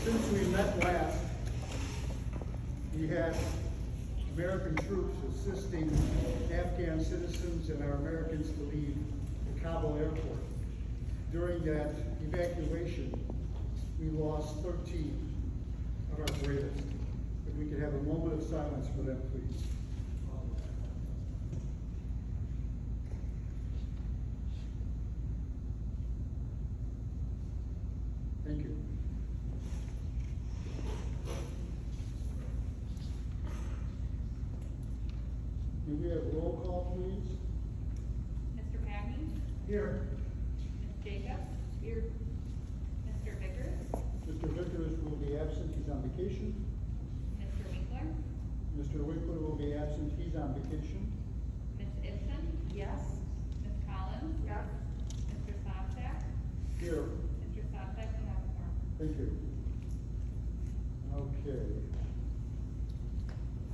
Since we met last, we had American troops assisting Afghan citizens and our Americans to leave the Kabul airport. During that evacuation, we lost 13 of our bravest. If we could have a moment of silence for them, please. Thank you. May we have roll call, please? Mr. Magny? Here. Ms. Jacobs? Here. Mr. Vickers? Mr. Vickers will be absent, he's on vacation. Mr. Winkler? Mr. Winkler will be absent, he's on vacation. Ms. Ibsen? Yes. Ms. Collins? Yes. Mr. Sopsack? Here. Mr. Sopsack, you have the floor. Thank you. Okay.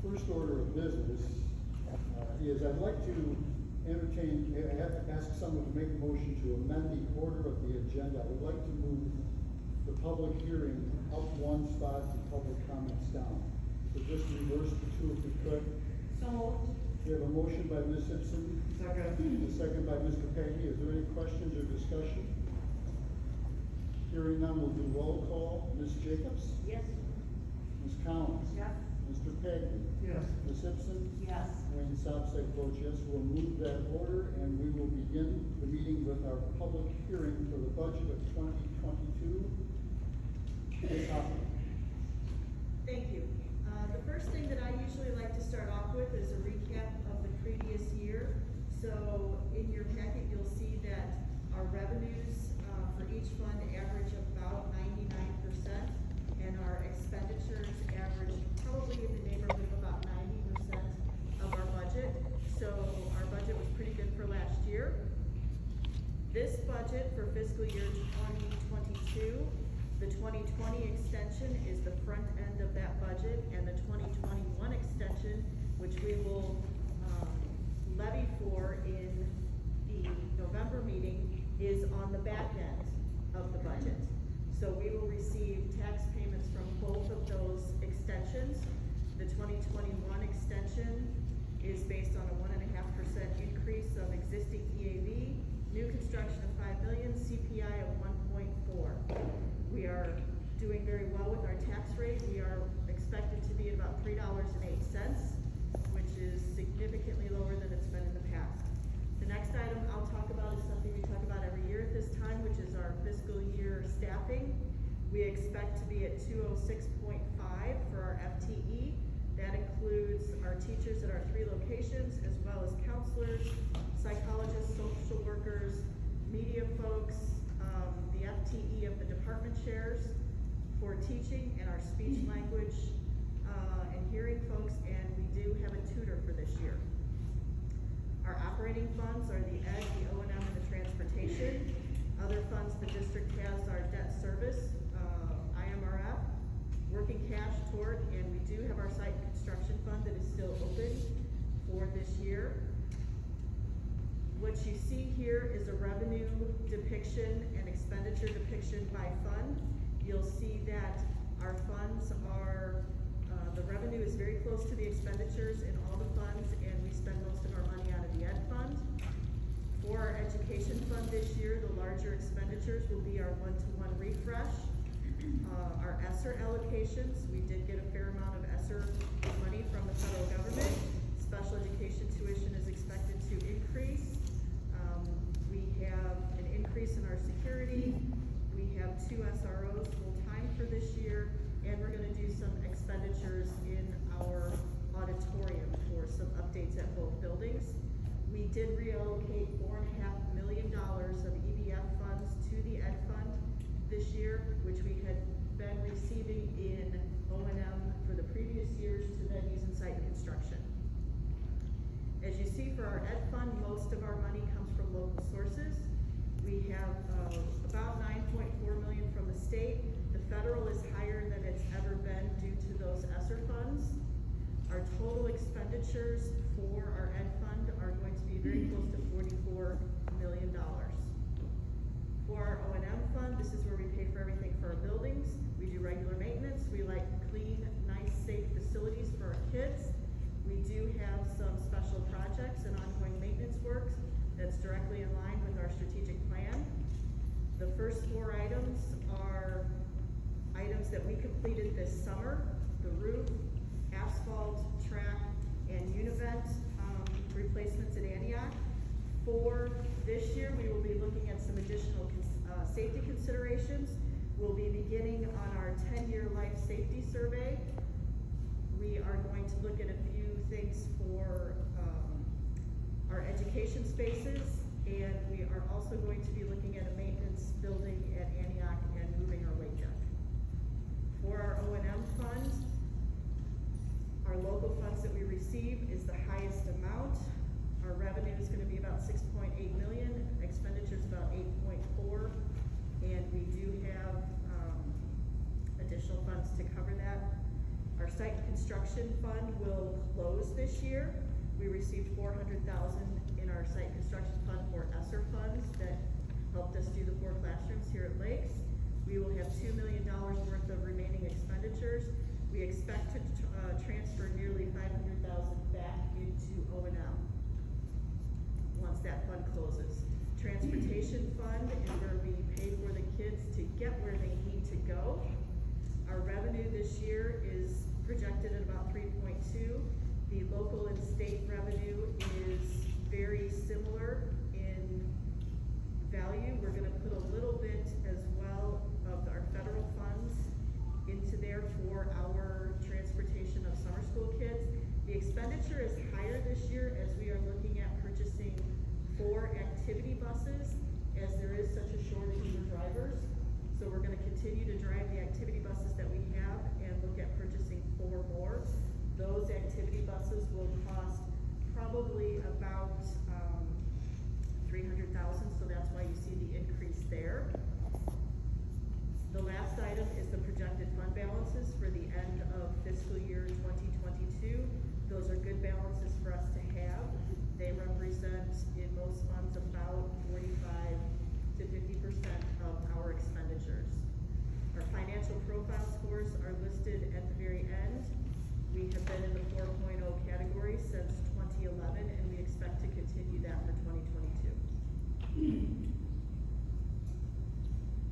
First order of business is I'd like to ask someone to make a motion to amend the order of the agenda. I would like to move the public hearing up one spot and public comments down. So just reverse the two if we could. So moved. We have a motion by Ms. Simpson. Second. A second by Mr. Peggy. Is there any questions or discussion? Hearing none, we'll do roll call. Ms. Jacobs? Yes. Ms. Collins? Yes. Mr. Peggy? Yes. Ms. Simpson? Yes. Wayne Sopsack votes yes. We'll move that order and we will begin the meeting with our public hearing for the budget of 2022. Ms. Hoffman. Thank you. The first thing that I usually like to start off with is a recap of the previous year. So in your packet, you'll see that our revenues for each fund average about 99%, and our expenditures average probably in the neighborhood of about 90% of our budget. So our budget was pretty good for last year. This budget for fiscal year 2022, the 2020 extension is the front end of that budget, and the 2021 extension, which we will levy for in the November meeting, is on the back end of the budget. So we will receive tax payments from both of those extensions. The 2021 extension is based on a 1.5% increase of existing EAV, new construction of $5 million, CPI of 1.4. We are doing very well with our tax rate. We are expected to be at about $3.08, which is significantly lower than it's been in the past. The next item I'll talk about is something we talk about every year at this time, which is our fiscal year staffing. We expect to be at 206.5 for our FTE. That includes our teachers at our 3 locations, as well as counselors, psychologists, social workers, media folks, the FTE of the department chairs for teaching, and our speech language and hearing folks, and we do have a tutor for this year. Our operating funds are the ed, the O&M, and the transportation. Other funds the district has are debt service, IMRF, working cash, tort, and we do have our site construction fund that is still open for this year. What you see here is a revenue depiction and expenditure depiction by fund. You'll see that our funds are, the revenue is very close to the expenditures in all the funds, and we spend most of our money out of the ed fund. For our education fund this year, the larger expenditures will be our one-to-one refresh, our ESSER allocations. We did get a fair amount of ESSER money from the federal government. Special education tuition is expected to increase. We have an increase in our security. We have 2 SROs full-time for this year, and we're going to do some expenditures in our auditorium for some updates at both buildings. We did reallocate $4.5 million of EBF funds to the ed fund this year, which we had been receiving in O&M for the previous years to then use in site construction. As you see, for our ed fund, most of our money comes from local sources. We have about $9.4 million from the state. The federal is higher than it's ever been due to those ESSER funds. Our total expenditures for our ed fund are going to be very close to $44 million. For our O&M fund, this is where we pay for everything for our buildings. We do regular maintenance. completed this summer, the roof, asphalt, track, and univent replacements at Antioch. For this year, we will be looking at some additional safety considerations. We'll be beginning on our 10-year life safety survey. We are going to look at a few things for our education spaces, and we are also going to be looking at a maintenance building at Antioch and moving our weight deck. For our O&M fund, our local funds that we receive is the highest amount. Our revenue is gonna be about 6.8 million, expenditures about 8.4, and we do have additional funds to cover that. Our site construction fund will close this year. We received $400,000 in our site construction fund for ESSER funds that helped us do the 4 classrooms here at Lakes. We will have $2 million worth of remaining expenditures. We expect to transfer nearly $500,000 back into O&M once that fund closes. Transportation fund is where we pay for the kids to get where they need to go. Our revenue this year is projected at about 3.2. The local and state revenue is very similar in value. We're gonna put a little bit as well of our federal funds into there for our transportation of summer school kids. The expenditure is higher this year as we are looking at purchasing 4 activity buses, as there is such a shortage of drivers. So we're gonna continue to drive the activity buses that we have and look at purchasing 4 more. Those activity buses will cost probably about $300,000, so that's why you see the increase there. The last item is the projected fund balances for the end of fiscal year 2022. Those are good balances for us to have. They represent in most funds about 45 to 50% of our expenditures. Our financial profile scores are listed at the very end. We have been in the 4.0 category since 2011, and we expect to continue that for 2022.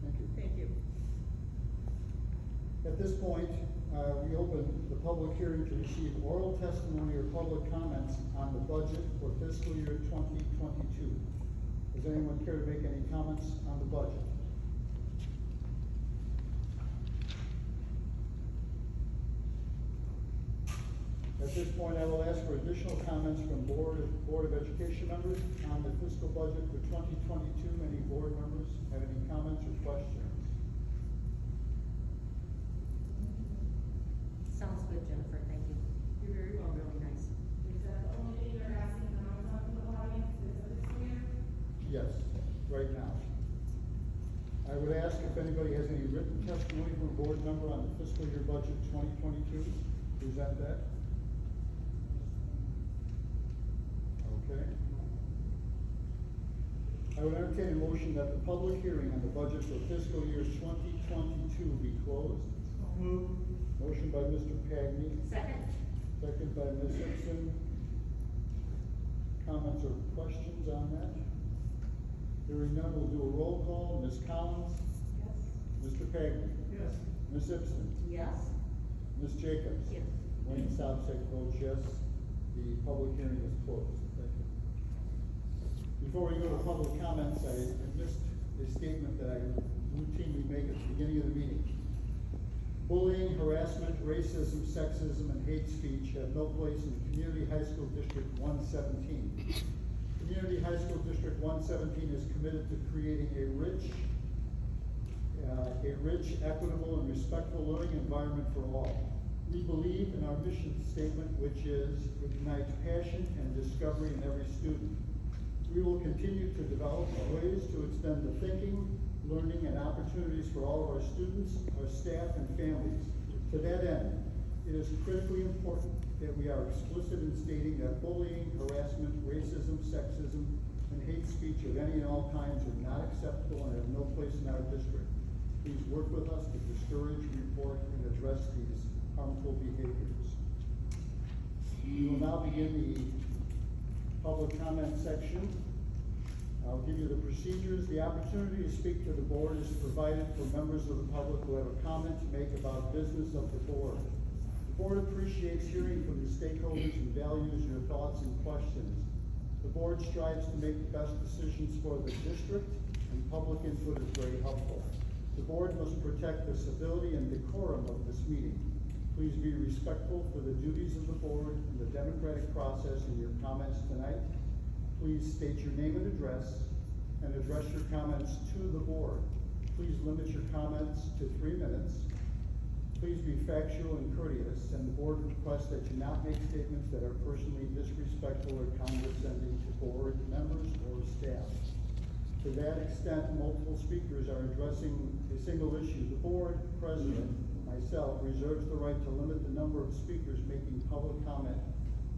Thank you. Thank you. At this point, we open the public hearing to receive oral testimony or public comments on the budget for fiscal year 2022. Does anyone care to make any comments on the budget? At this point, I will ask for additional comments from Board of Education members on the fiscal budget for 2022. Any board members have any comments or questions? Sounds good, Jennifer, thank you. You're very welcome. Really nice. Is that the only thing you're asking the non-public audience is for this year? Yes, right now. I would ask if anybody has any written testimony from a board member on the fiscal year budget 2022, present that. Okay. I would entertain a motion that the public hearing on the budget for fiscal year 2022 be closed. Move. Motion by Mr. Pagney, Second? second by Ms. Simpson. Comments or questions on that? Hearing none, we'll do a roll call. Ms. Collins? Yes. Mr. Pagney? Yes. Ms. Simpson? Yes. Ms. Jacobs? Yes. Wayne Sobczak votes yes. The public hearing is closed. Thank you. Before we go to public comments, I missed a statement that I routinely make at the beginning of the meeting. Bullying, harassment, racism, sexism, and hate speech have no place in Community High School District 117. Community High School District 117 is committed to creating a rich, equitable, and respectful learning environment for all. We believe in our mission statement, which is ignite passion and discovery in every student. We will continue to develop ways to extend the thinking, learning, and opportunities for all of our students, our staff, and families. To that end, it is critically important that we are explicit in stating that bullying, harassment, racism, sexism, and hate speech of any and all kinds are not acceptable and have no place in our district. Please work with us to discourage, report, and address these harmful behaviors. We will now begin the public comment section. I'll give you the procedures. The opportunity to speak to the board is provided for members of the public who have a comment to make about business of the board. The board appreciates hearing from the stakeholders and values your thoughts and questions. The board strives to make the best decisions for the district, and public input is very helpful. The board must protect the civility and decorum of this meeting. Please be respectful for the duties of the board and the democratic process in your comments tonight. Please state your name and address your comments to the board. Please limit your comments to 3 minutes. Please be factual and courteous, and the board requests that you not make statements that are personally disrespectful or condescending to board members or staff. To that extent, multiple speakers are addressing a single issue. The board president, myself, reserves the right to limit the number of speakers making public comment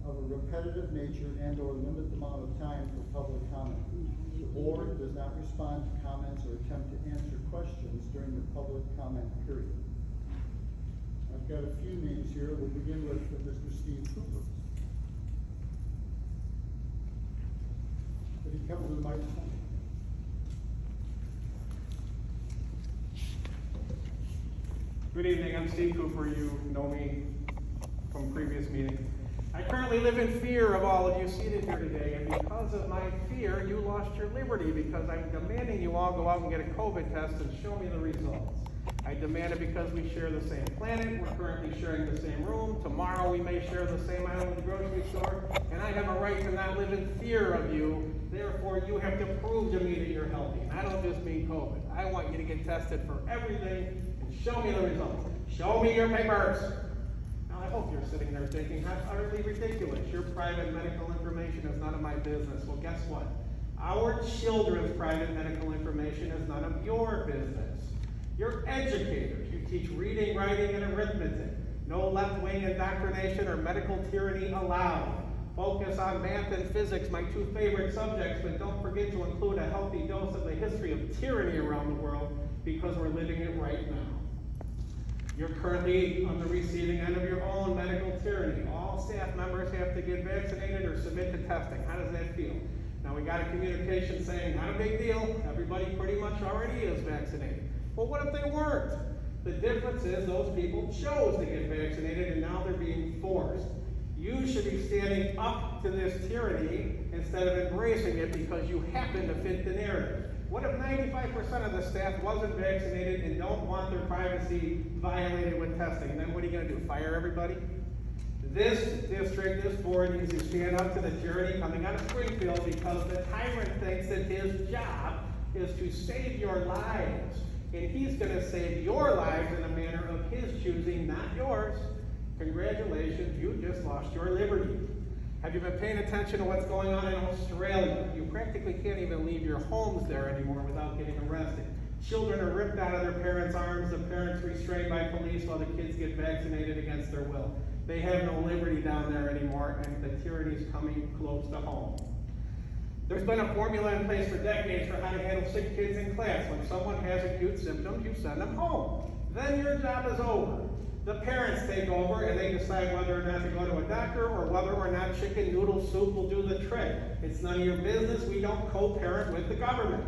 of a repetitive nature and or limit the amount of time for public comment. The board does not respond to comments or attempt to answer questions during the public comment period. I've got a few names here. We'll begin with Mr. Steve Cooper. Could he come to the microphone? Good evening, I'm Steve Cooper. You know me from previous meetings. I currently live in fear of all of you seated here today, and because of my fear, you lost your liberty, because I'm demanding you all go out and get a COVID test and show me the results. I demand it because we share the same planet, we're currently sharing the same room, tomorrow we may share the same aisle at the grocery store, and I have a right to not live in fear of you. Therefore, you have to prove to me that you're healthy. And I don't just mean COVID. I want you to get tested for everything and show me the results. Show me your papers. Now, I hope you're sitting there thinking, that's utterly ridiculous. Your private medical information is none of my business. Well, guess what? Our children's private medical information is none of your business. You're educators. You teach reading, writing, and arithmetic. No left-wing indoctrination or medical tyranny allowed. Focus on math and physics, my two favorite subjects, but don't forget to include a healthy dose of the history of tyranny around the world, because we're living it right now. You're currently on the receiving end of your own medical tyranny. All staff members have to get vaccinated or submit to testing. How does that feel? Now, we got a communication saying, not a big deal, everybody pretty much already is vaccinated. Well, what if they weren't? The difference is those people chose to get vaccinated, and now they're being forced. You should be standing up to this tyranny instead of embracing it because you happen to fit the narrative. What if 95% of the staff wasn't vaccinated and don't want their privacy violated with testing? Then what are you going to do, fire everybody? This district, this board needs to stand up to the tyranny coming out of Springfield, because the tyrant thinks that his job is to save your lives. And he's going to save your lives in a manner of his choosing, not yours. Congratulations, you just lost your liberty. Have you been paying attention to what's going on in Australia? You practically can't even leave your homes there anymore without getting arrested. Children are ripped out of their parents' arms, the parents restrained by police while the kids get vaccinated against their will. They have no liberty down there anymore, and the tyranny is coming close to home. There's been a formula in place for decades for how to handle sick kids in class. When someone has acute symptoms, you send them home. Then your job is over. The parents take over and they decide whether or not to go to a doctor or whether or not chicken noodle soup will do the trick. It's none of your business. We don't co-parent with the government.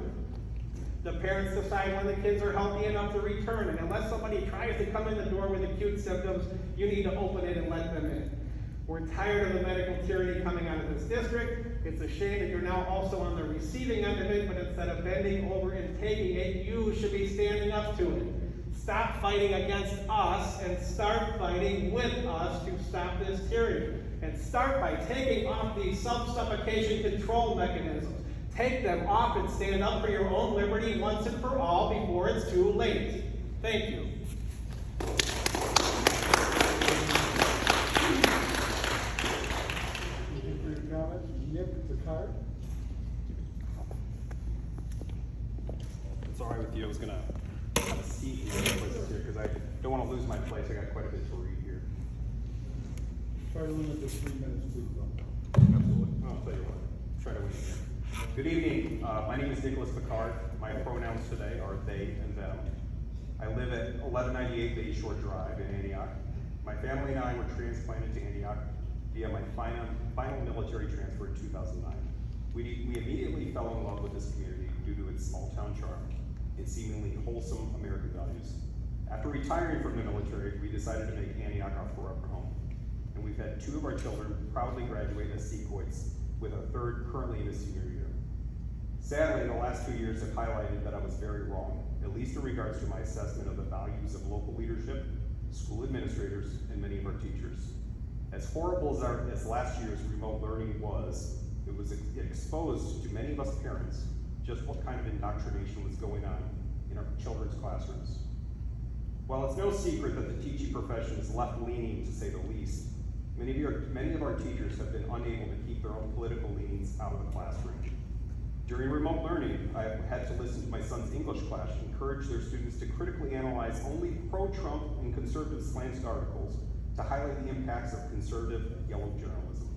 The parents decide when the kids are healthy enough to return, and unless somebody tries to come in the door with acute symptoms, you need to open it and let them in. We're tired of the medical tyranny coming out of this district. It's a shame that you're now also on the receiving end of it, but instead of bending over and taking it, you should be standing up to it. Stop fighting against us and start fighting with us to stop this tyranny. And start by taking off these self-suffocation control mechanisms. Take them off and stand up for your own liberty once and for all before it's too late. Thank you. Thank you for your comments. Nick Picard. It's all right with you. I was gonna have a seat here because I don't want to lose my place. I got quite a bit to read here. Try to limit to 3 minutes, please, though. Absolutely. I'll tell you what. Try to win here. Good evening. My name is Nicholas Picard. My pronouns today are they and them. I live at 1198 Bay Shore Drive in Antioch. My family and I were transplanted to Antioch via my final military transfer in 2009. We immediately fell in love with this community due to its small town charm and seemingly wholesome American values. After retiring from the military, we decided to make Antioch our forever home. And we've had 2 of our children proudly graduate as Sequoias, with a 3rd currently in his senior year. Sadly, the last 2 years have highlighted that I was very wrong, at least in regards to my assessment of the values of local leadership, school administrators, and many of our teachers. As horrible as last year's remote learning was, it exposed to many of us parents just what kind of indoctrination was going on in our children's classrooms. While it's no secret that the teaching profession is left-leaning, to say the least, many of our teachers have been unable to keep their own political leanings out of the classroom. During remote learning, I had to listen to my son's English class encourage their students to critically analyze only pro-Trump and conservative slanted articles to highlight the impacts of conservative yellow journalism.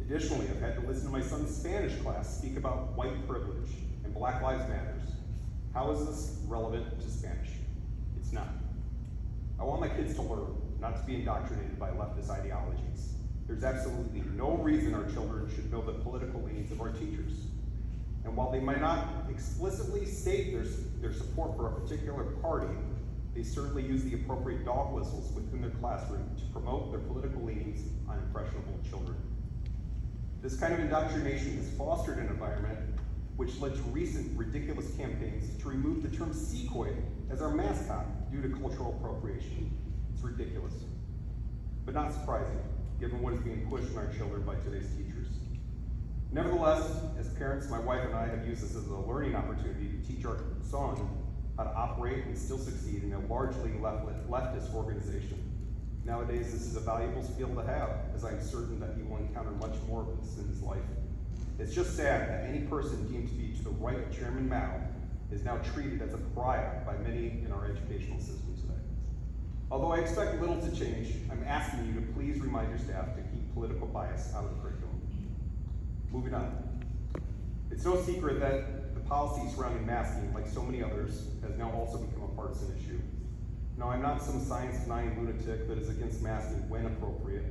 Additionally, I've had to listen to my son's Spanish class speak about white privilege and Black Lives Matters. How is this relevant to Spanish? It's not. I want my kids to learn, not to be indoctrinated by leftist ideologies. There's absolutely no reason our children should know the political leanings of our teachers. And while they might not explicitly state their support for a particular party, they certainly use the appropriate dog whistles within their classroom to promote their political leanings on impressionable children. This kind of indoctrination has fostered an environment which led to recent ridiculous campaigns to remove the term Sequoia as our mascot due to cultural appropriation. It's ridiculous, but not surprising, given what is being pushed on our children by today's teachers. Nevertheless, as parents, my wife and I have used this as a learning opportunity to teach our son how to operate and still succeed in a largely leftist organization. Nowadays, this is a valuable skill to have, as I'm certain that he will encounter much more of this in his life. It's just sad that any person deemed to be to the right of Chairman Mao is now treated as a pariah by many in our educational system today. Although I expect little to change, I'm asking you to please remind your staff to keep political bias out of the curriculum. Moving on. It's no secret that the policy surrounding masking, like so many others, has now also become a partisan issue. Now, I'm not some science-denying lunatic that is against masking when appropriate.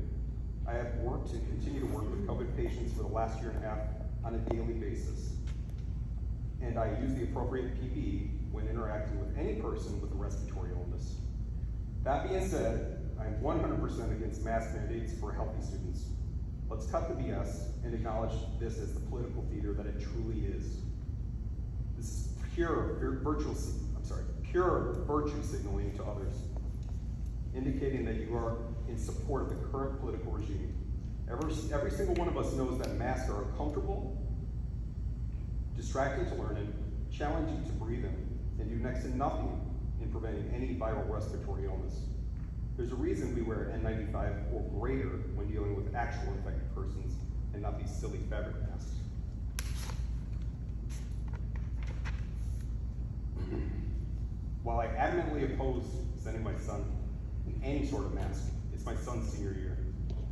I have worked and continue to work with COVID patients for the last year and a half on a daily basis. And I use the appropriate PPE when interacting with any person with a respiratory illness. That being said, I'm 100% against mask mandates for healthy students. Let's cut the BS and acknowledge this as the political theater that it truly is. This is pure virtue signaling to others, indicating that you are in support of the current political regime. Every single one of us knows that masks are uncomfortable, distracting to learn in, challenging to breathe in, and do next to nothing in preventing any viral respiratory illness. There's a reason we wear N95 or greater when dealing with actual infected persons and not these silly fabric masks. While I adamantly oppose sending my son in any sort of mask, it's my son's senior year,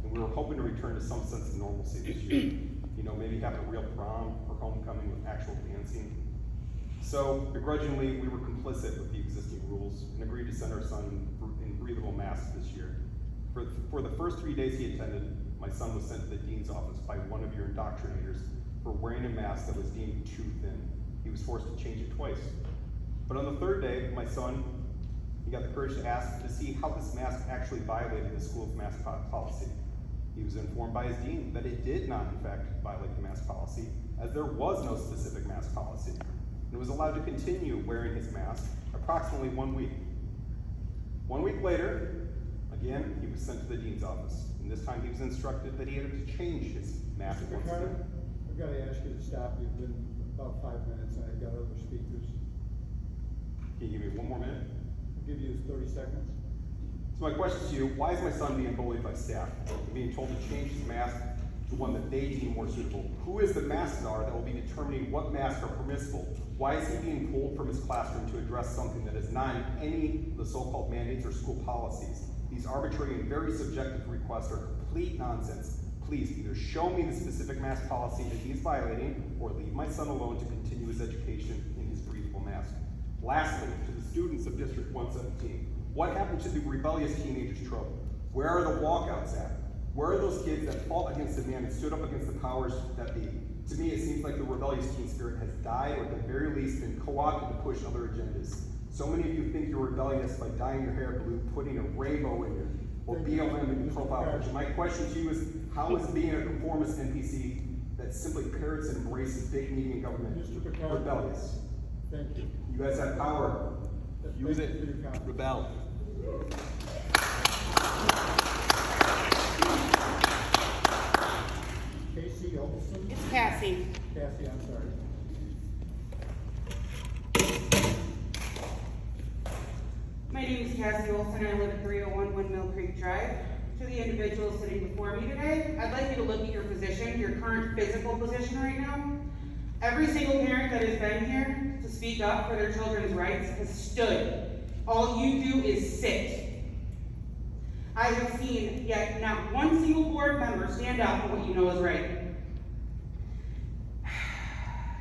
and we were hoping to return to some sense of normalcy this year. You know, maybe have a real prom or homecoming with actual dancing. So, begrudgingly, we were complicit with the existing rules and agreed to send our son in breathable masks this year. For the first 3 days he attended, my son was sent to the dean's office by one of your indoctrinators for wearing a mask that was deemed too thin. He was forced to change it twice. But on the 3rd day, my son, he got the courage to ask to see how this mask actually violated the school's mask policy. He was informed by his dean that it did not, in fact, violate the mask policy, as there was no specific mask policy, and was allowed to continue wearing his mask approximately 1 week. 1 week later, again, he was sent to the dean's office, and this time he was instructed that he had to change his mask Mr. once Carter, again. I've got to ask you to stop. You've been about 5 minutes, and I've got other speakers. Can you give me 1 more minute? I'll give you 30 seconds. So my question to you, why is my son being bullied by staff and being told to change his mask to one that they deem more suitable? Who is the mask czar that will be determining what masks are permissible? Why is he being pulled from his classroom to address something that is not in any of the so-called mandates or school policies? These arbitrary and very subjective requests are complete nonsense. Please either show me the specific mask policy that he's violating or leave my son alone to continue his education in his breathable mask. Lastly, to the students of District 117, what happened to the rebellious teenagers trope? Where are the walkouts at? Where are those kids that fought against the man and stood up against the powers that be? To me, it seems like the rebellious teen spirit has died, or at the very least been co-opted to push other agendas. So many of you think you're rebellious by dyeing your hair blue, putting a rainbow in your, or BLM in your profile picture. My question to you is, how is being a conformist NPC that simply parrots and embraces big media and government Mr. Picard. rebellious? Thank you. You guys have power. Use Thank it. you for your comment. Rebel. Casey Olson. It's Cassie. Cassie, I'm sorry. My name is Cassie Olson. I live at 301 Windmill Creek Drive. To the individual sitting before me today, I'd like you to look at your position, your current physical position right now. Every single parent that has been here to speak up for their children's rights has stood. All you do is sit. I have seen yet not one single board member stand up for what you know is right.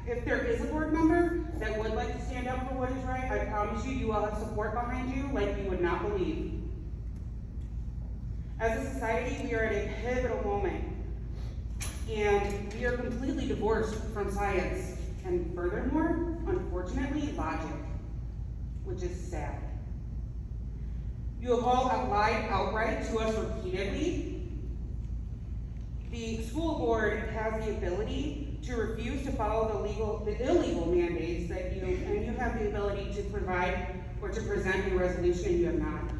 If there is a board member that would like to stand up for what is right, I promise you, you will have support behind you like you would not believe. As a society, we are at a pivotal moment, and we are completely divorced from science, and furthermore, unfortunately, logic, which is sad. You have all lied outright to us repeatedly. The school board has the ability to refuse to follow the illegal mandates that and you have the ability to provide or to present a resolution, and you have not.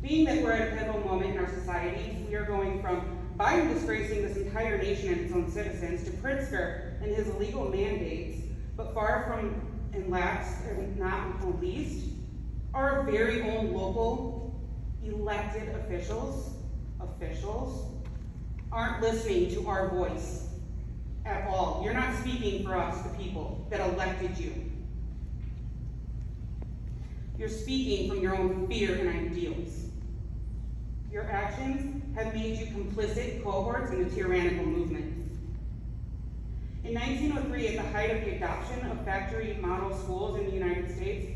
Being that we're at a pivotal moment in our society, we are going from Biden disgracing this entire nation and its own citizens to Pritzker and his illegal mandates, but far from, and last and not least, our very own local elected officials aren't listening to our voice at all. You're not speaking for us, the people that elected you. You're speaking from your own fear and ideals. Your actions have made you complicit cohorts in the tyrannical movement. In 1903, at the height of the adoption of factory model schools in the United States,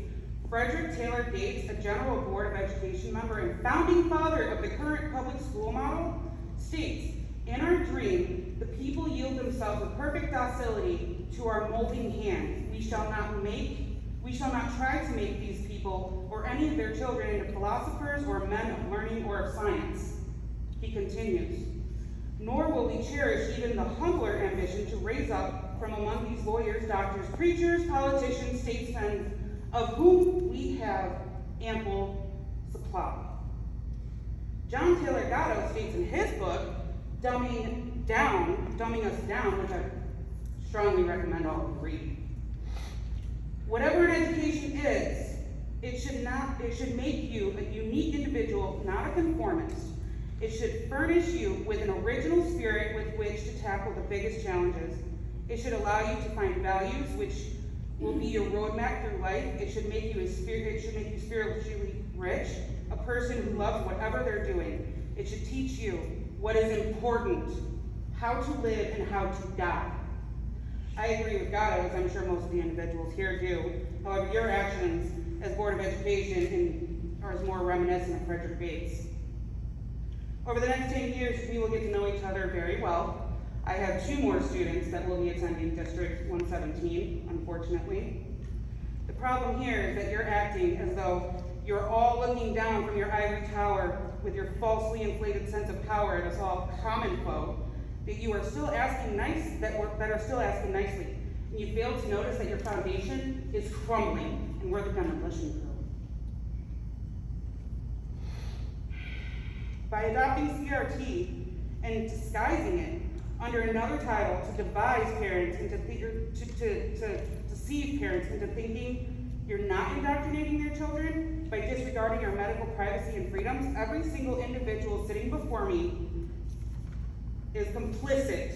Frederick Taylor Gates, a General Board of Education member and founding father of the current public school model, states, "In our dream, the people yield themselves with perfect docility to our molding hands. We shall not try to make these people or any of their children into philosophers or men of learning or of science." He continues, "Nor will we cherish even the humbler ambition to raise up from among these lawyers, doctors, preachers, politicians, statesmen, of whom we have ample supply." John Taylor Gatto states in his book, Dumbing Us Down, which I strongly recommend all of you read. Whatever an education is, it should make you a unique individual, not a conformist. It should furnish you with an original spirit with which to tackle the biggest challenges. It should allow you to find values which will be your roadmap through life. It should make you spiritually rich, a person who loves whatever they're doing. It should teach you what is important, how to live and how to die. I agree with Gatto, as I'm sure most of the individuals here do. However, your actions as Board of Education are more reminiscent of Frederick Gates. Over the next 10 years, we will get to know each other very well. I have 2 more students that will be attending District 117, unfortunately. The problem here is that you're acting as though you're all looking down from your ivory tower with your falsely inflated sense of power at us all common folk, that you are still asking that are still asking nicely. And you fail to notice that your foundation is crumbling, and we're the demolition crew. By adopting CRT and disguising it under another title to devise parents into to deceive parents into thinking you're not indoctrinating their children, by disregarding our medical privacy and freedoms, every single individual sitting before me is complicit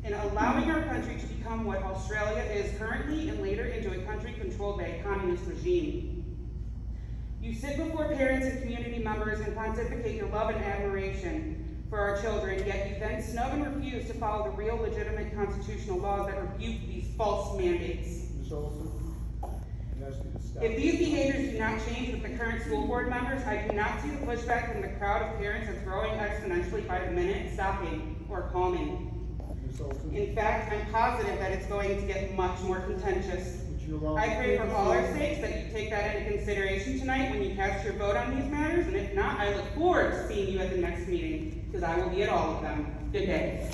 in allowing our country to become what Australia is currently and later into a country controlled by a communist regime. You sit before parents and community members and pontificate your love and admiration for our children, yet you then snub and refuse to follow the real legitimate constitutional laws that rebuke these false mandates. Ms. Olson, and then ask you to stop. If these behaviors do not change with the current school board members, I do not see the pushback from the crowd of parents that's growing exponentially by the minute stopping or calming. Ms. Olson, In fact, I'm positive that it's going to get much more contentious. would you allow? I pray for all our sakes that you take that into consideration tonight when you cast your vote on these matters, and if not, I look forward to seeing you at the next meeting, because I will be at all of them. Good day.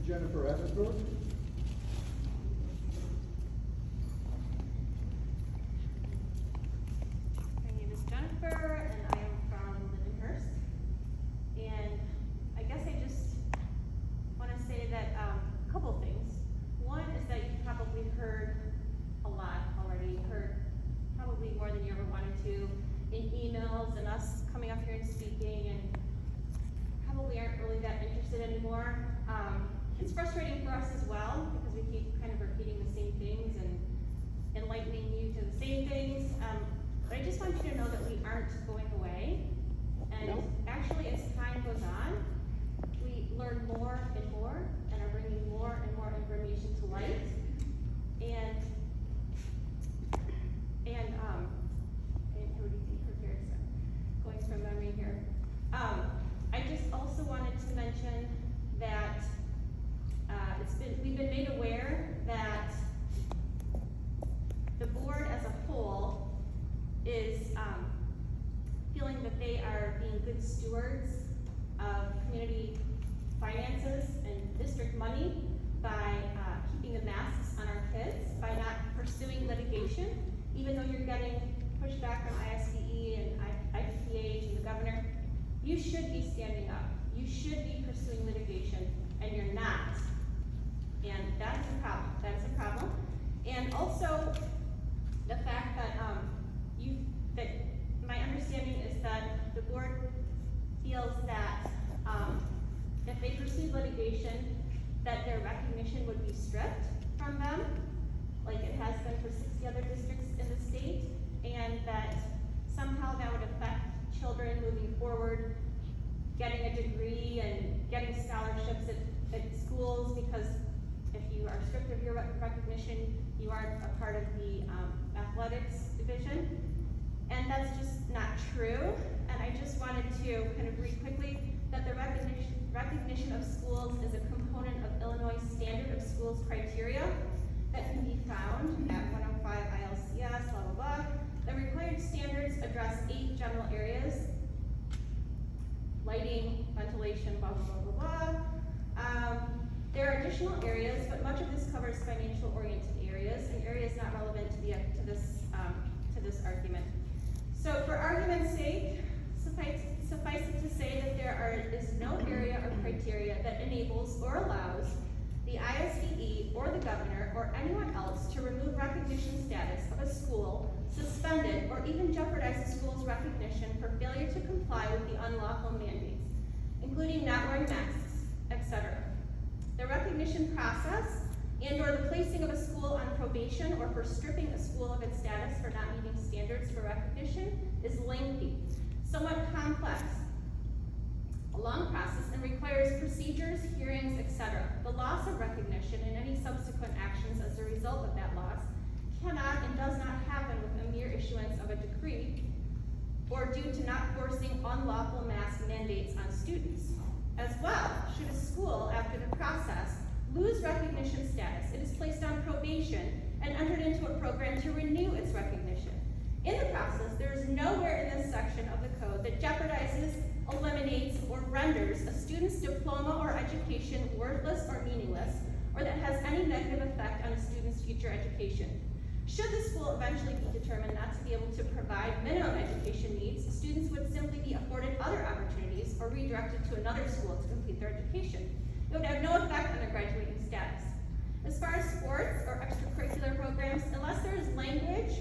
Jennifer Evansburg? My name is Jennifer, and I am from Lindenhurst. And I guess I just want to say that a couple of things. One is that you've probably heard a lot already, heard probably more than you ever wanted to in emails and us coming up here and speaking, and probably aren't really that interested anymore. It's frustrating for us as well because we keep kind of repeating the same things and enlightening you to the same things. But I just want you to know that we aren't going away. And actually, as time goes on, we learn more and more and are bringing more and more information to light. And who do you think prepared stuff? Going from memory here. I just also wanted to mention that we've been made aware that the board as a whole is feeling that they are being good stewards of community finances and district money by keeping the masks on our kids, by not pursuing litigation, even though you're getting pushback from ISBE and IPPH and the governor. You should be standing up. You should be pursuing litigation, and you're not. And that's a problem. That's a problem. And also, the fact that that my understanding is that the board feels that if they pursued litigation, that their recognition would be stripped from them, like it has been for 60 other districts in the state, and that somehow that would affect children moving forward, getting a degree and getting scholarships at schools, because if you are stripped of your recognition, you aren't a part of the athletics division. And that's just not true. And I just wanted to kind of read quickly that the recognition of schools is a component of Illinois Standard of Schools criteria that can be found at 105 ILCS, blah, blah, blah. The required standards address 8 general areas: lighting, ventilation, blah, blah, blah, blah, blah. There are additional areas, but much of this covers financial-oriented areas and areas not relevant to this argument. So, for argument's sake, suffice it to say that there is no area or criteria that enables or allows the ISBE or the governor or anyone else to remove recognition status of a school, suspend it, or even jeopardize the school's recognition for failure to comply with the unlawful mandates, including not wearing masks, etc. The recognition process and/or the placing of a school on probation or for stripping a school of its status for not meeting standards for recognition is lengthy, somewhat complex, a long process, and requires procedures, hearings, etc. The loss of recognition and any subsequent actions as a result of that loss cannot and does not happen with a mere issuance of a decree or due to not forcing unlawful mask mandates on students. As well, should a school, after the process, lose recognition status, it is placed on probation and entered into a program to renew its recognition. In the process, there is nowhere in this section of the code that jeopardizes, eliminates, or renders a student's diploma or education worthless or meaningless, or that has any negative effect on a student's future education. Should the school eventually be determined not to be able to provide minimum education needs, students would simply be afforded other opportunities or redirected to another school to complete their education. It would have no effect on their graduating status. As far as sports or extracurricular programs, unless there is language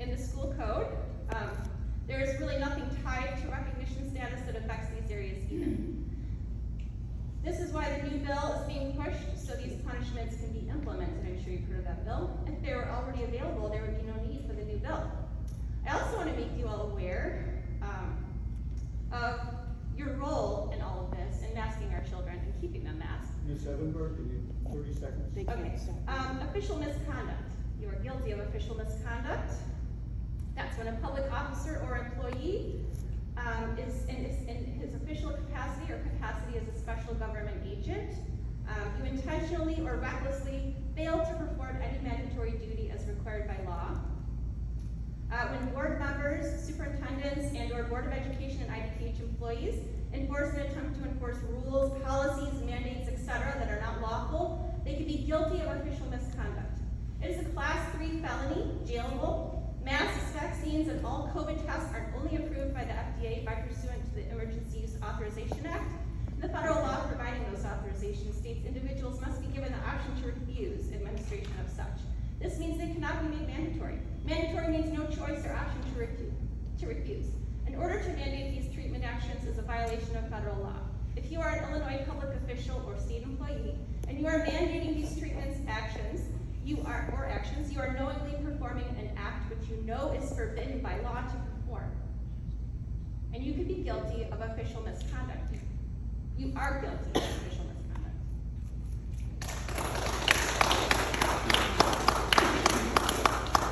in the school code, there is really nothing tied to recognition status that affects these areas either. This is why the new bill is being pushed, so these punishments can be implemented. I'm sure you've heard of that bill. If they were already available, there would be no need for the new bill. I also want to make you all aware of your role in all of this in masking our children and keeping them masked. Ms. Evansburg, can you 30 seconds? Okay, official misconduct. You are guilty of official misconduct. That's when a public officer or employee is in his official capacity or capacity as a special government agent. You intentionally or recklessly fail to perform any mandatory duty as required by law. When board members, superintendents, and/or Board of Education and IDPH employees enforce and attempt to enforce rules, policies, mandates, etc. that are not lawful, they can be guilty of official misconduct. It is a Class 3 felony, jailable. Masks, vaccines, and all COVID tests are only approved by the FDA by pursuant to the Emergency Use Authorization Act. The federal law providing those authorizations states individuals must be given the option to refuse administration of such. This means they cannot be made mandatory. Mandatory means no choice or option to refuse. In order to mandate these treatment actions is a violation of federal law. If you are an Illinois public official or state employee and you are mandating these treatments actions, you are knowingly performing an act which you know is forbidden by law to perform. And you could be guilty of official misconduct. You are guilty of official misconduct.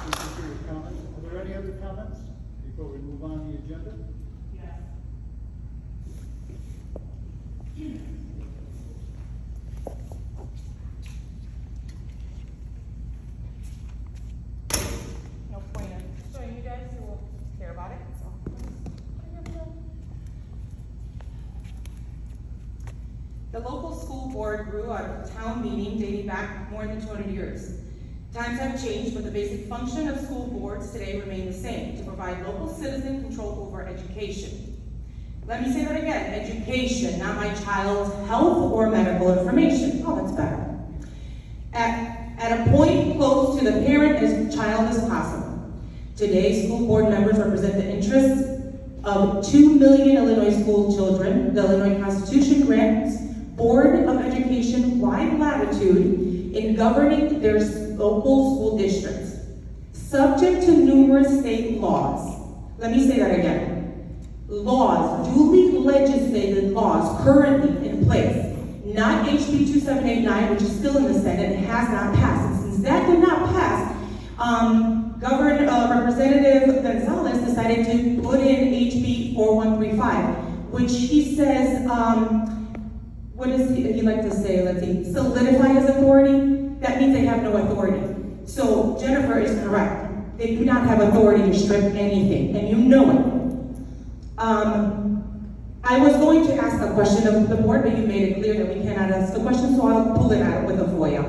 Thank you for your comments. Are there any other comments before we move on the agenda? Yes. No point in showing you guys who will care about it, so. The local school board grew out of a town meeting dating back more than 200 years. Times have changed, but the basic function of school boards today remain the same, to provide local citizen control over education. Let me say that again, education, not my child's health or medical information. Oh, that's better. At a point close to the parent and child as possible. Today, school board members represent the interests of 2 million Illinois school children. The Illinois Constitution grants Board of Education wide latitude in governing their local school districts, subject to numerous state laws. Let me say that again. Laws, duly legislated laws currently in place, not HB 2789, which is still in the Senate and has not passed. And since that did not pass, Representative Gonzalez decided to put in HB 4135, which he says, what does he like to say? Let's see, solidify his authority. That means they have no authority. So Jennifer is correct. They do not have authority to strip anything, and you know it. I was going to ask a question of the board, but you made it clear that we cannot ask the question, so I'll pull it out with a FOIA.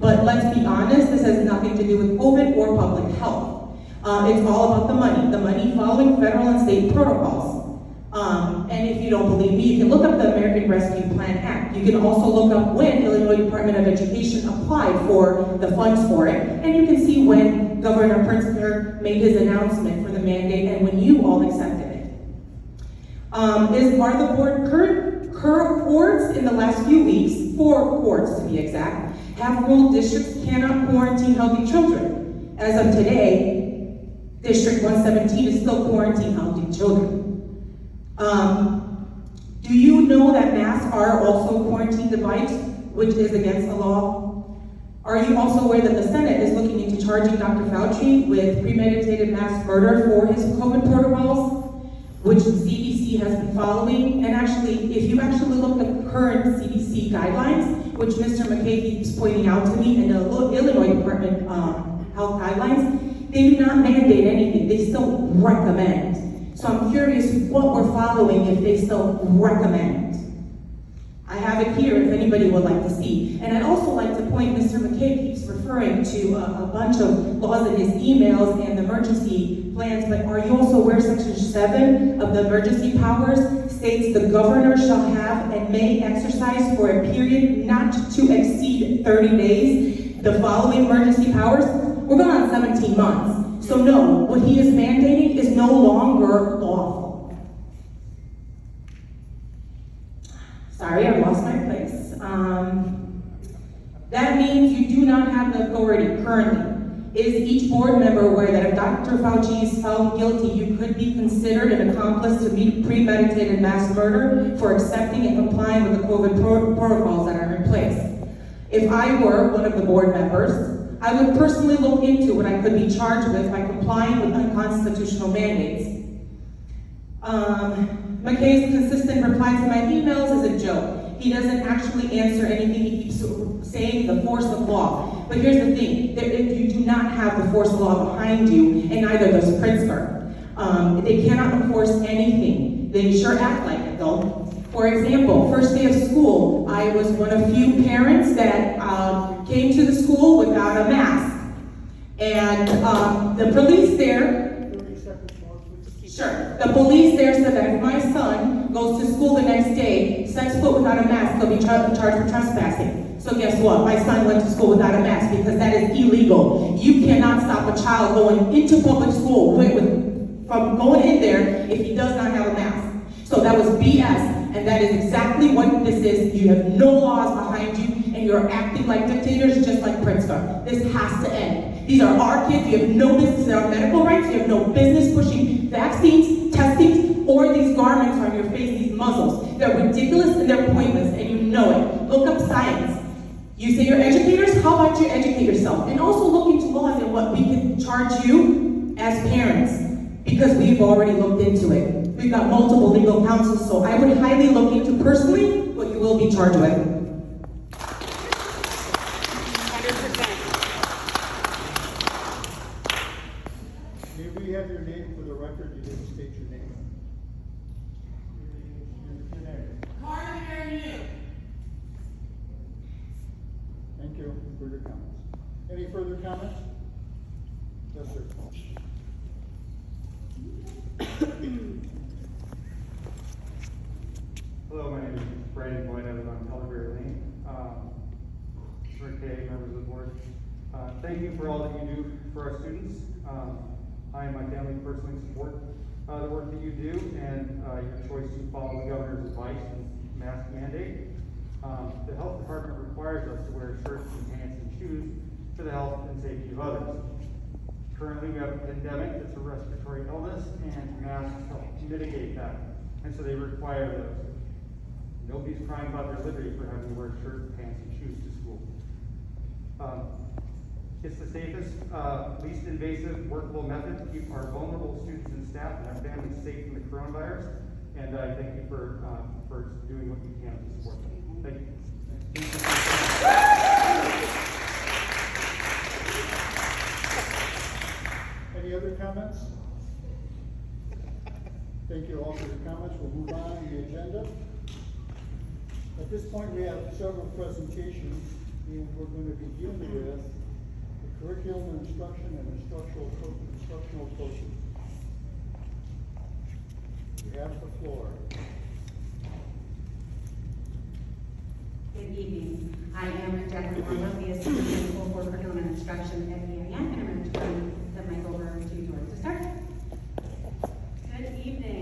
But let's be honest, this has nothing to do with COVID or public health. It's all about the money following federal and state protocols. And if you don't believe me, you can look up the American Rescue Plan Act. You can also look up when Illinois Department of Education applied for the funds for it, and you can see when Governor Pritzker made his announcement for the mandate and when you all accepted it. Are the board current courts in the last few weeks, 4 courts to be exact, have ruled districts cannot quarantine healthy children. As of today, District 117 is still quarantining healthy children. Do you know that masks are also a quarantine device, which is against the law? Are you also aware that the Senate is looking into charging Dr. Fauci with premeditated mass murder for his COVID protocols, which the CDC has been following? And actually, if you actually look at the current CDC guidelines, which Mr. McKay keeps pointing out to me, and the Illinois Department Health guidelines, they do not mandate anything, they still recommend. So I'm curious what we're following if they still recommend. I have it here if anybody would like to see. And I'd also like to point, Mr. McKay keeps referring to a bunch of laws in his emails and emergency plans, but are you also aware Section 7 of the emergency powers states the governor shall have and may exercise for a period not to exceed 30 days the following emergency powers? We're going on 17 months. So no, what he is mandating is no longer lawful. Sorry, I lost my place. That means you do not have the authority currently. Is each board member aware that if Dr. Fauci is found guilty, you could be considered an accomplice to premeditated mass murder for accepting and complying with the COVID protocols that are in place? If I were one of the board members, I would personally look into what I could be charged with by complying with unconstitutional mandates. McKay's consistent replies to my emails is a joke. He doesn't actually answer anything. He keeps saying the force of law. But here's the thing, you do not have the force of law behind you, and neither does Pritzker. They cannot enforce anything. They sure act like it though. For example, first day of school, I was one of few parents that came to the school without a mask. And the police there, 30 seconds more, please. sure, the police there said that if my son goes to school the next day, sets foot without a mask, he'll be charged for trespassing. So guess what? My son went to school without a mask because that is illegal. You cannot stop a child going into public school from going in there if he does not have a mask. So that was BS. And that is exactly what this is. You have no laws behind you, and you're acting like dictators just like Pritzker. This has to end. These are our kids. You have no business in our medical rights. You have no business pushing vaccines, testing, or these garments on your face, these muzzles. They're ridiculous and they're pointless, and you know it. Look up science. You say you're educators? How about you educate yourself? And also look into laws and what we can charge you as parents, because we've already looked into it. We've got multiple legal counsels, so I would highly look into personally what you will be charged with. 100%. May we have your name for the record? You didn't state your name. Your name. Thank you for your comments. Any further comments? Yes, sir. Hello, my name is Brandon Boyd. I live on Telegraph Lane. Mr. McKay, members of the board, thank you for all that you do for our students. I and my family personally support the work that you do and your choice to follow the governor's advice and mask mandate. The health department requires us to wear shirts and pants and shoes for the health and safety of others. Currently, we have a pandemic that's a respiratory illness, and masks help mitigate that. And so they require those. Nobody's crying about their liberty for having to wear shirts, pants, and shoes to school. It's the safest, least invasive, workable method to keep our vulnerable students and staff and our families safe from the coronavirus. And I thank you for doing what you can to support them. Thank you. Any other comments? Thank you all for your comments. We'll move on to the agenda. At this point, we have several presentations, and we're going to begin with the curriculum instruction and instructional coaching. You have the floor. Good evening. I am Jacqueline Orwell, the Assistant Principal for Curriculum and Instruction at EIN, and I'm going to turn the mic over to George to start. Good evening.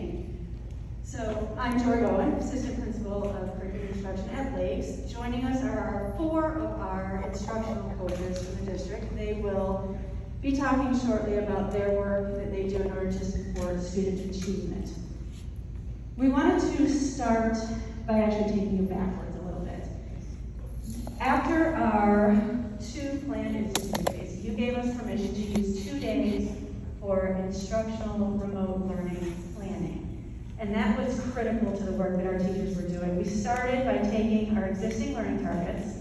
So I'm George Owen, Assistant Principal of Curriculum Instruction at Lakes. Joining us are 4 of our instructional coaches from the district. They will be talking shortly about their work that they do in order to support student achievement. We wanted to start by actually taking you backwards a little bit. After our 2 planned institute days, you gave us permission to use 2 days for instructional remote learning planning. And that was critical to the work that our teachers were doing. We started by taking our existing learning targets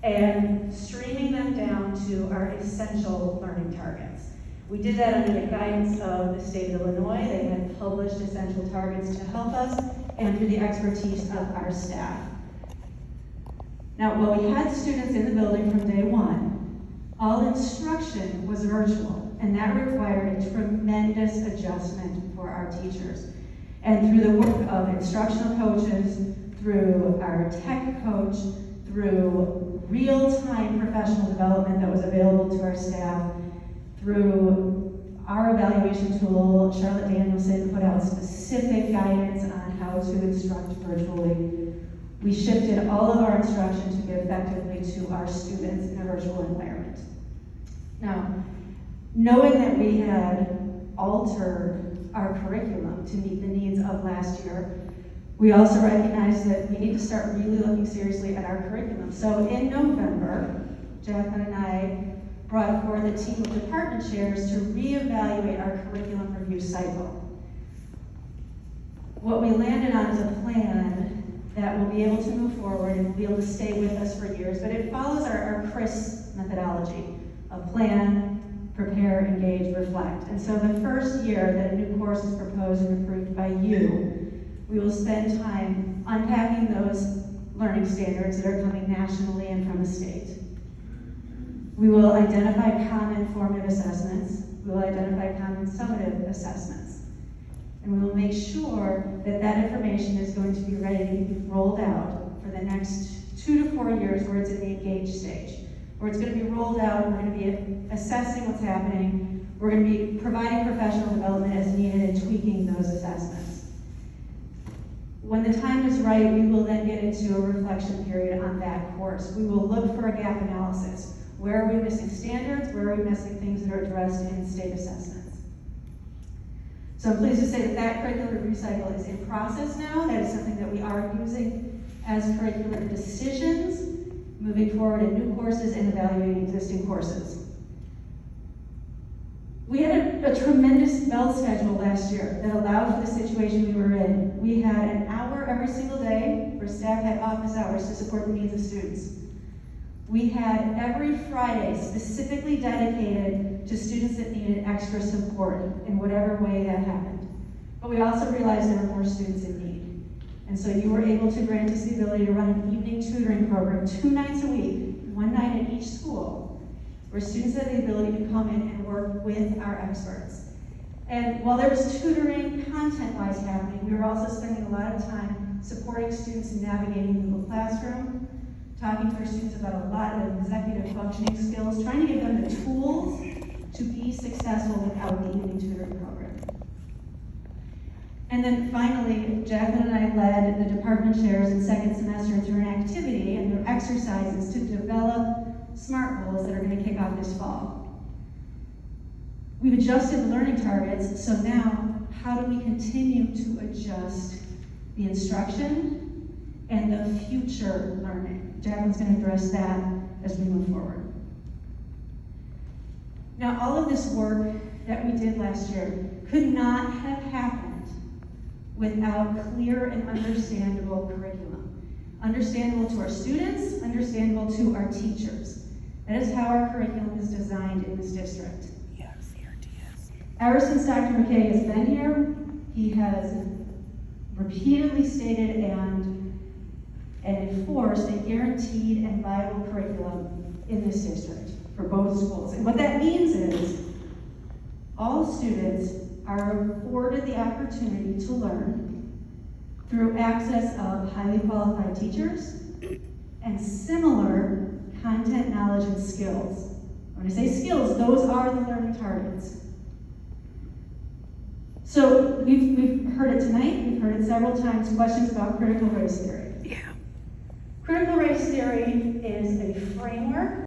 and streaming them down to our essential learning targets. We did that under the guidance of the state of Illinois. They had published essential targets to help us, and through the expertise of our staff. Now, while we had students in the building from day 1, all instruction was virtual, and that required a tremendous adjustment for our teachers. And through the work of instructional coaches, through our tech coach, through real-time professional development that was available to our staff, through our evaluation tool, Charlotte Danielson put out specific guidance on how to instruct virtually. We shifted all of our instruction to give effectively to our students in a virtual environment. Now, knowing that we had altered our curriculum to meet the needs of last year, We also recognize that we need to start really looking seriously at our curriculum. So in November, Jacqueline and I brought forward a team of department chairs to reevaluate our curriculum review cycle. What we landed on is a plan that will be able to move forward and will be able to stay with us for years, but it follows our CRIS methodology of plan, prepare, engage, reflect. And so the first year that a new course is proposed and approved by you, we will spend time unpacking those learning standards that are coming nationally and from the state. We will identify common formative assessments. We will identify common summative assessments. And we will make sure that that information is going to be ready to be rolled out for the next 2 to 4 years where it's in the engaged stage, where it's going to be rolled out, we're going to be assessing what's happening, we're going to be providing professional development as needed and tweaking those assessments. When the time is right, we will then get into a reflection period on that course. We will look for a gap analysis. Where are we missing standards? Where are we missing things that are addressed in state assessments? So I'm pleased to say that that curricular review cycle is in process now. That is something that we are using as curricular decisions, moving forward in new courses and evaluating existing courses. We had a tremendous bell schedule last year that allowed for the situation we were in. We had an hour every single day where staff had office hours to support the needs of students. We had every Friday specifically dedicated to students that needed extra support in whatever way that happened. But we also realized there were more students in need. And so you were able to grant us the ability to run an evening tutoring program 2 nights a week, 1 night at each school, where students had the ability to come in and work with our experts. And while there was tutoring content-wise happening, we were also spending a lot of time supporting students in navigating Google Classroom, talking to our students about a lot of executive functioning skills, trying to give them the tools to be successful without the evening tutoring program. And then finally, Jacqueline and I led the department chairs in second semester through an activity and their exercises to develop SMART goals that are going to kick off this fall. We've adjusted the learning targets, so now how do we continue to adjust the instruction and the future learning? Jacqueline's going to address that as we move forward. Now, all of this work that we did last year could not have happened without clear and understandable curriculum. Understandable to our students, understandable to our teachers. That is how our curriculum is designed in this district. Ever since Dr. McKay has been here, he has repeatedly stated and enforced a guaranteed and viable curriculum in this district for both schools. And what that means is all students are afforded the opportunity to learn through access of highly qualified teachers and similar content, knowledge, and skills. When I say skills, those are the learning targets. So we've heard it tonight, we've heard it several times, questions about critical race theory. Critical race theory is a framework